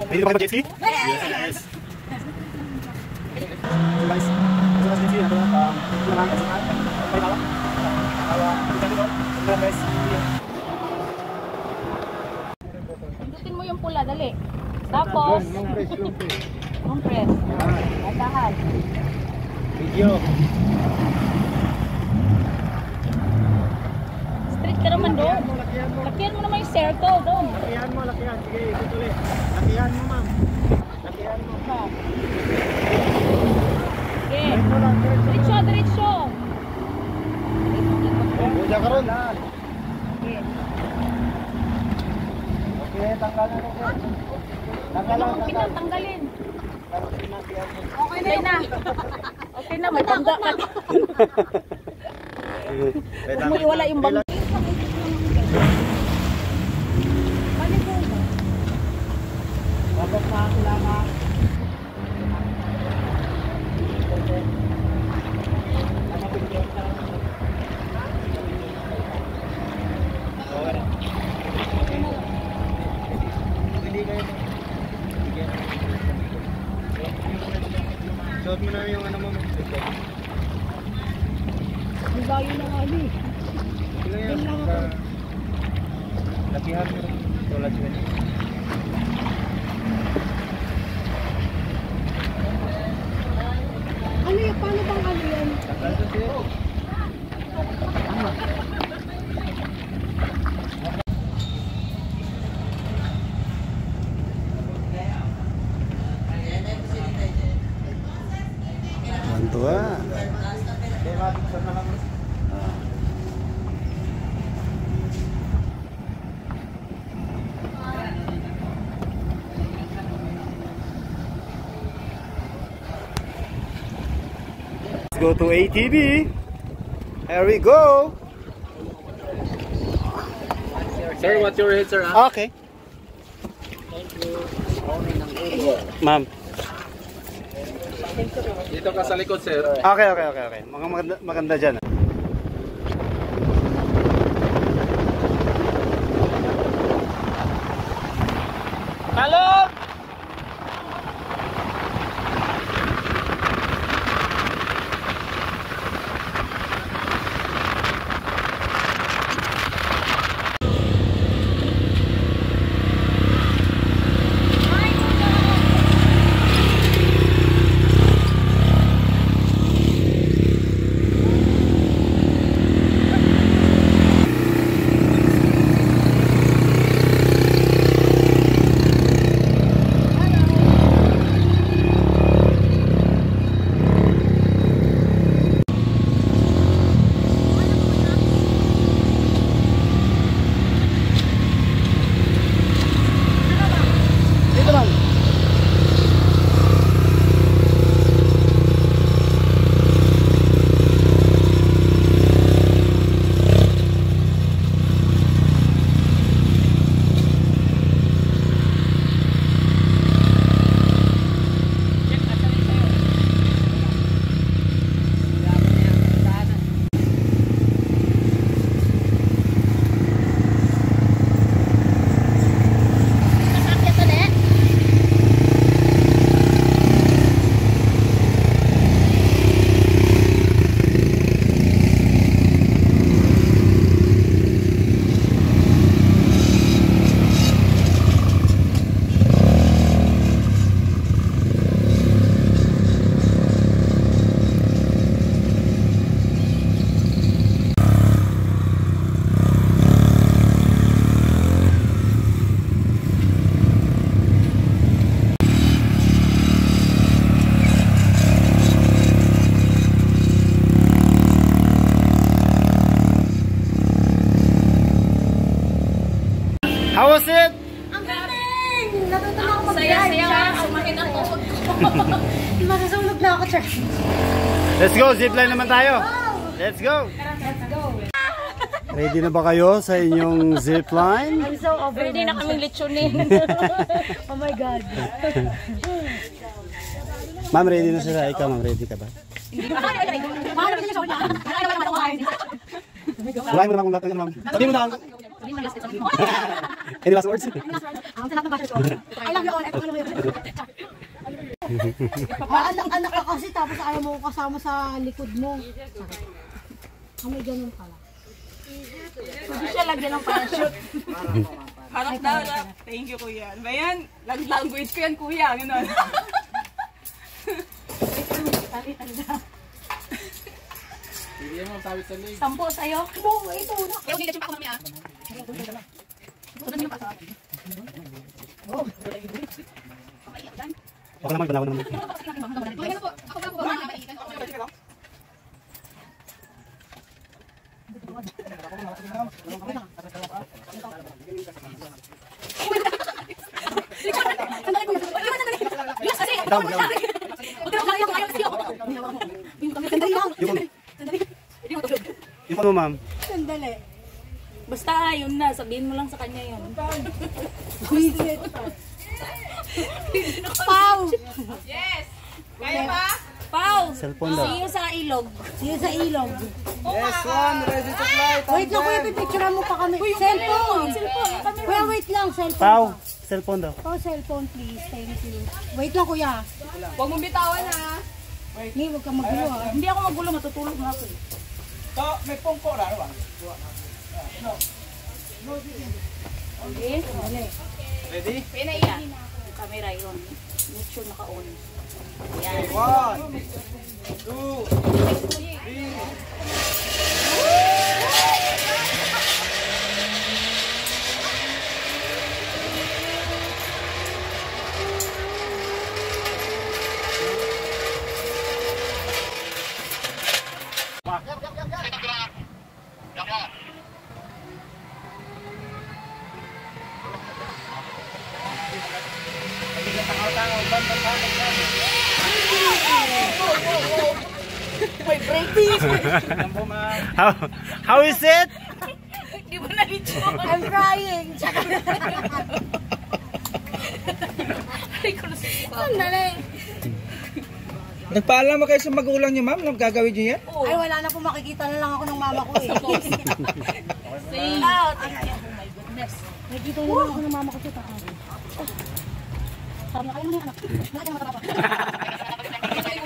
Ready na ba kayo mag-jet ski? Yes! Guys, ito na jet ski. Ito na lang kasi na. Okay, tawa. Ito na guys. Pindutin mo yung pula, dali. Tapos, long press. Dahan. Video. Straight ka naman doon. Lakihan mo naman yung circle doon. Lakihan mo. Sige, ikot ulit. Lakihan mo, ma'am. Lakihan mo. Okay. Diretso. Diyan ka ron. Okay. Okay, tanggalan mo. Tanggalin. Okay na. Okay na, may tangga ka. Huwag mo iwala yung bang. Babak na ako lamang. Shot mo na yung ano mo. Ang bayo na nga ni. Sila yan. Lakihan mo. Tulad sila. Ano yan? Paano bang ano yan? Takal sa siyo. Bantua. Let's go to ATV. Here we go. Sir, what's your head, sir? Okay. Ma'am. Dito ka sa likod, sir. Okay. Maganda dyan. Hello! How was it? Ang galing! Natutunan ako mag-drive. Saya-saya. Sumakit ang tuhod ko. Masusulog na ako, Charles. Let's go, zipline naman tayo. Let's go. Let's go. Ready na ba kayo sa inyong zipline? I'm so over. Ready na kaming lechonin. Oh my God. Ma'am, ready na siya. Ikaw, ma'am, ready ka ba? Mahal naman siya. Wala mo naman kung lahat. Ma'am. Sabihin mo na. Any last words? Ang sarap ng bashers ko. I love you all. Ito, alam mo yun. Anak ka kasi tapos ayaw mo kasama sa likod mo. May ganun pala. Hindi siya lagyan ng parachute. Harap daw. Thank you, kuya. Ba yan? Language ko yan, kuya. Ganun. Hindi mo sabi sa leg. 10 sa'yo. Oo, ito na. Pero hindi pa ako mamaya. Okay naman, ganawan naman. Yung ano, ma'am? Sandali. Basta, yun na. Sabihin mo lang sa kanya yun. Pau! Yes! Kaya ba? Pau! Cellphone daw. See you sa ilog. Sige sa ilog. Yes, one, ready to fly. Wait lang kuya, pipicturean mo pa kami. Cellphone! Kuya, wait lang. Cellphone Pau, pa. cellphone daw. Oh, cellphone please. Thank you. Wait lang kuya. Huwag mong bitawan, ha? Ni, huwag kang magulo ha. Hindi ako magulo. Matutulog na ako. So, may pongko na, ano ba? Okay? Dali. Ready? Pinaiya. Yung camera yun. Make sure naka-on. Yan. 1, 2, 3. May break. How is it? Di ba na-reach mo? I'm crying. Ay, ko na sa Sandali. Nagpaalam mo kayo sa magulang niyo, ma'am? Anong gagawin niyo yan? Ay, wala na po. Makikita na lang ako ng mama ko eh. Say out. Oh my goodness. Nakikita na lang ako ng mama ko sa taas. Sabi na kayo na yung anak. Wala kayong matapapa. Ay,